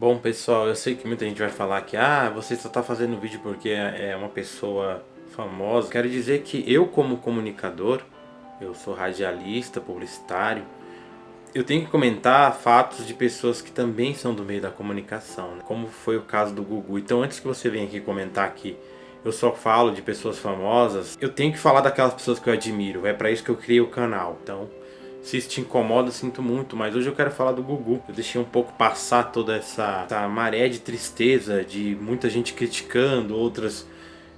Bom, pessoal, eu sei que muita gente vai falar que você só tá fazendo vídeo porque é uma pessoa famosa. Quero dizer que eu, como comunicador, eu sou radialista, publicitário, eu tenho que comentar fatos de pessoas que também são do meio da comunicação, né? Como foi o caso do Gugu. Então, antes que você venha aqui comentar que eu só falo de pessoas famosas, eu tenho que falar daquelas pessoas que eu admiro. É para isso que eu criei o canal. Então, se isso te incomoda, sinto muito, mas hoje eu quero falar do Gugu. Eu deixei um pouco passar toda essa maré de tristeza, de muita gente criticando, outras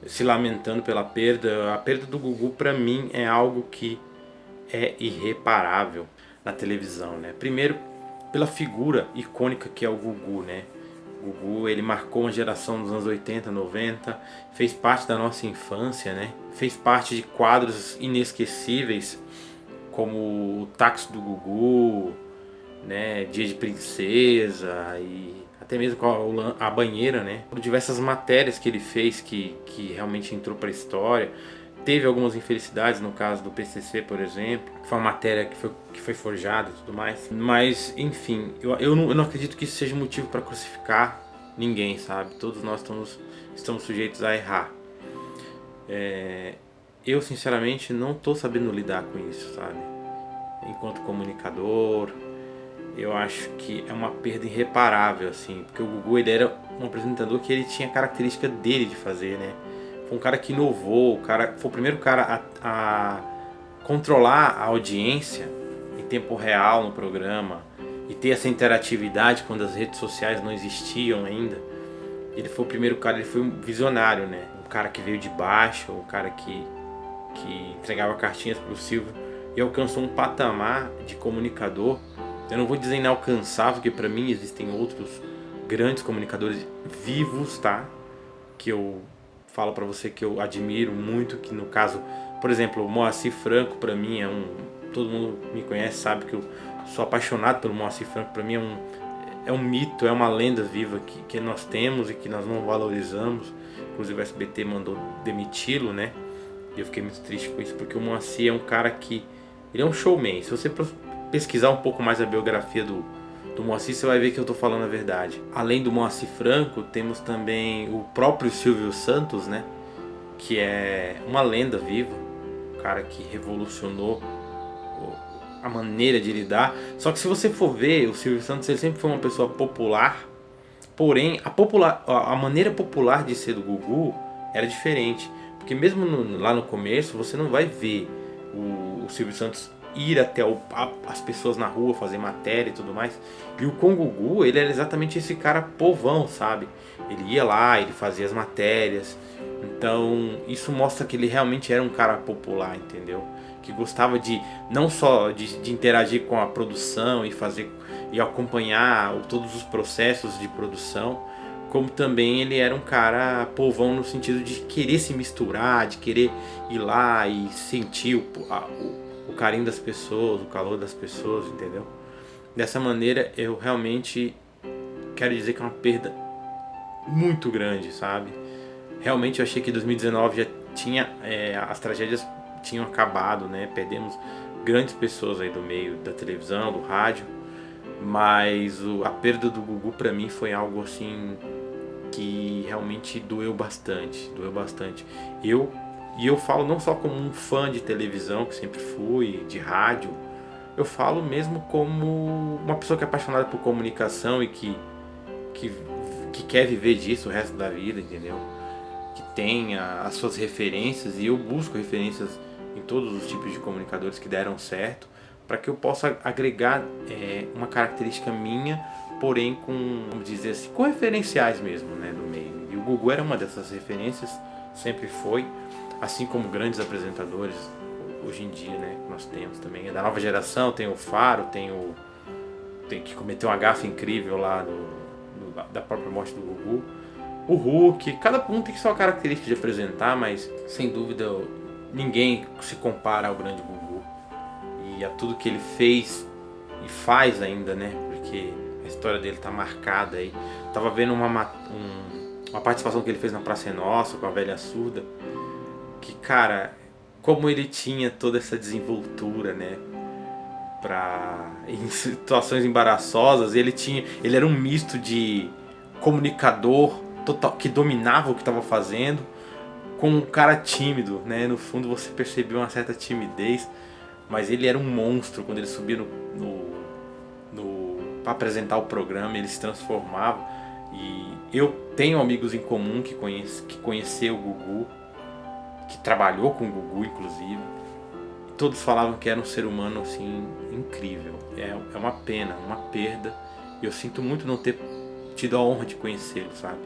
se lamentando pela perda. A perda do Gugu, pra mim, é algo que é irreparável na televisão, né? Primeiro, pela figura icônica que é o Gugu, né? O Gugu, ele marcou uma geração dos anos 80, 90, fez parte da nossa infância, né? Fez parte de quadros inesquecíveis, como o Táxi do Gugu, né? Dia de Princesa e até mesmo com a banheira, né? Por diversas matérias que ele fez que realmente entrou para a história. Teve algumas infelicidades no caso do PCC, por exemplo, que foi uma matéria que foi forjada e tudo mais. Mas, enfim, eu não acredito que isso seja motivo para crucificar ninguém, sabe? Todos nós estamos sujeitos a errar. Eu, sinceramente, não estou sabendo lidar com isso, sabe? Enquanto comunicador, eu acho que é uma perda irreparável, assim, porque o Gugu, ele era um apresentador que ele tinha a característica dele de fazer, né? Foi um cara que inovou, foi o primeiro cara a controlar a audiência em tempo real no programa e ter essa interatividade quando as redes sociais não existiam ainda. Ele foi o primeiro cara, ele foi um visionário, né? Um cara que veio de baixo, um cara que entregava cartinhas pro Silvio e alcançou um patamar de comunicador. Eu não vou dizer inalcançável, porque para mim existem outros grandes comunicadores vivos, tá? Que eu falo para você que eu admiro muito, que no caso, por exemplo, o Moacir Franco para mim todo mundo me conhece, sabe que eu sou apaixonado pelo Moacir Franco. Para mim é um mito, é uma lenda viva que nós temos e que nós não valorizamos. Inclusive o SBT mandou demiti-lo, né? E eu fiquei muito triste com isso, porque o Moacir é um cara que ele é um showman. Se você pesquisar um pouco mais a biografia do Moacir, você vai ver que eu estou falando a verdade. Além do Moacir Franco, temos também o próprio Silvio Santos, né? Que é uma lenda viva, um cara que revolucionou a maneira de lidar. Só que se você for ver, o Silvio Santos ele sempre foi uma pessoa popular, porém a maneira popular de ser do Gugu era diferente. Porque mesmo lá no começo, você não vai ver o Silvio Santos ir até as pessoas na rua fazer matéria e tudo mais. E o com Gugu, ele era exatamente esse cara povão, sabe? Ele ia lá, ele fazia as matérias. Então isso mostra que ele realmente era um cara popular, entendeu? Que gostava de não só de interagir com a produção e acompanhar todos os processos de produção, como também ele era um cara povão no sentido de querer se misturar, de querer ir lá e sentir o carinho das pessoas, o calor das pessoas, entendeu? Dessa maneira eu realmente quero dizer que é uma perda muito grande, sabe? Realmente eu achei que 2019 já tinha, as tragédias tinham acabado, né? Perdemos grandes pessoas aí do meio da televisão, do rádio, mas a perda do Gugu pra mim foi algo assim que realmente doeu bastante, doeu bastante. Eu falo não só como um fã de televisão, que sempre fui, de rádio, eu falo mesmo como uma pessoa que é apaixonada por comunicação e que, que quer viver disso o resto da vida, entendeu? Que tem as suas referências, e eu busco referências em todos os tipos de comunicadores que deram certo, para que eu possa agregar uma característica minha, porém com, vamos dizer assim, com referenciais mesmo, né, do meio. E o Gugu era uma dessas referências, sempre foi, assim como grandes apresentadores hoje em dia, né, que nós temos também. Da nova geração tem o Faro, tem que cometer uma gafe incrível lá da própria morte do Gugu. O Hulk, cada um tem sua característica de apresentar, mas sem dúvida ninguém se compara ao grande Gugu e a tudo que ele fez e faz ainda, né? Porque a história dele tá marcada aí. Tava vendo uma participação que ele fez na Praça é Nossa com a velha surda, que, cara, como ele tinha toda essa desenvoltura, né? em situações embaraçosas. Ele era um misto de comunicador total, que dominava o que estava fazendo, com um cara tímido, né? No fundo você percebeu uma certa timidez, mas ele era um monstro quando ele subia para apresentar o programa. Ele se transformava. E eu tenho amigos em comum que conheceu o Gugu, que trabalhou com o Gugu inclusive. Todos falavam que era um ser humano assim incrível. É uma pena, uma perda. E eu sinto muito não ter tido a honra de conhecê-lo, sabe?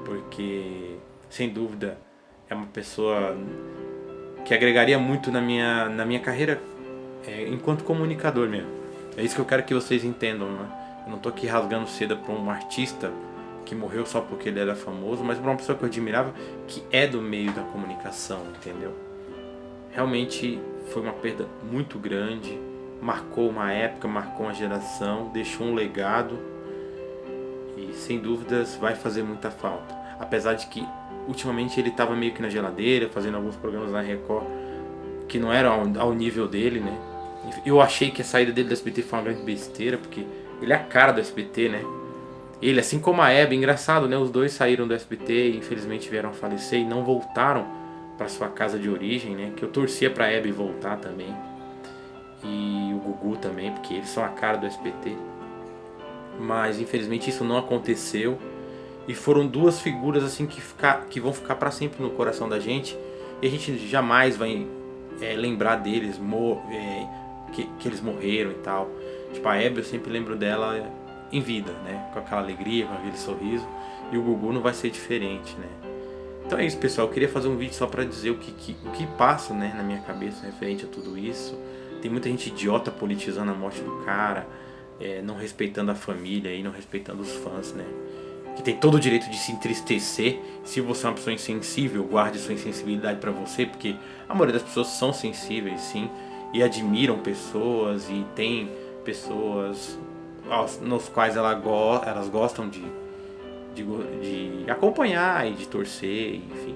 Porque sem dúvida é uma pessoa que agregaria muito na minha carreira enquanto comunicador mesmo. É isso que eu quero que vocês entendam, né? Eu não tô aqui rasgando seda para um artista que morreu só porque ele era famoso, mas para uma pessoa que eu admirava, que é do meio da comunicação, entendeu? Realmente foi uma perda muito grande, marcou uma época, marcou uma geração, deixou um legado e sem dúvidas vai fazer muita falta. Apesar de que ultimamente ele estava meio que na geladeira, fazendo alguns programas na Record que não eram ao nível dele, né? Eu achei que a saída dele do SBT foi uma grande besteira, porque ele é a cara do SBT, né? Ele, assim como a Hebe, engraçado, né? Os dois saíram do SBT e infelizmente vieram a falecer e não voltaram para sua casa de origem, né? Que eu torcia pra Hebe voltar também. E o Gugu também, porque eles são a cara do SBT. Mas infelizmente isso não aconteceu. E foram duas figuras assim que vão ficar para sempre no coração da gente. E a gente jamais vai lembrar deles, que eles morreram e tal. Tipo, a Hebe eu sempre lembro dela em vida, né? Com aquela alegria, com aquele sorriso. E o Gugu não vai ser diferente, né? Então é isso, pessoal. Eu queria fazer um vídeo só pra dizer o que passa, né, na minha cabeça referente a tudo isso. Tem muita gente idiota politizando a morte do cara, não respeitando a família e não respeitando os fãs, né? Que tem todo o direito de se entristecer. Se você é uma pessoa insensível, guarde sua insensibilidade pra você, porque a maioria das pessoas são sensíveis, sim, e admiram pessoas e tem pessoas nos quais elas gostam de acompanhar e de torcer, enfim.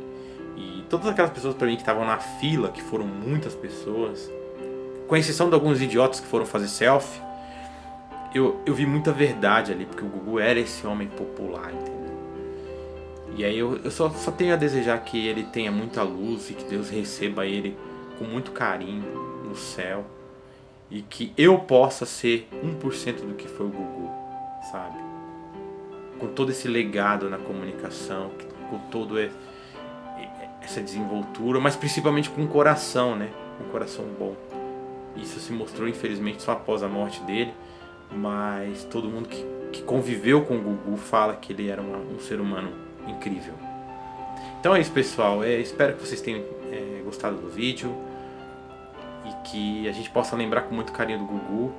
E todas aquelas pessoas pra mim que estavam na fila, que foram muitas pessoas, com exceção de alguns idiotas que foram fazer selfie, eu vi muita verdade ali, porque o Gugu era esse homem popular, entendeu? E aí eu só tenho a desejar que ele tenha muita luz e que Deus receba ele com muito carinho no céu. E que eu possa ser 1% do que foi o Gugu, sabe? Com todo esse legado na comunicação, com toda essa desenvoltura, mas principalmente com um coração, né? Um coração bom. Isso se mostrou, infelizmente, só após a morte dele, mas todo mundo que conviveu com o Gugu fala que ele era um ser humano incrível. Então é isso, pessoal. Espero que vocês tenham gostado do vídeo e que a gente possa lembrar com muito carinho do Gugu.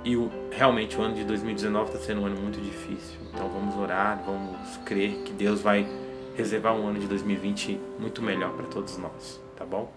E realmente o ano de 2019 está sendo um ano muito difícil. Então vamos orar, vamos crer que Deus vai reservar um ano de 2020 muito melhor para todos nós, tá bom?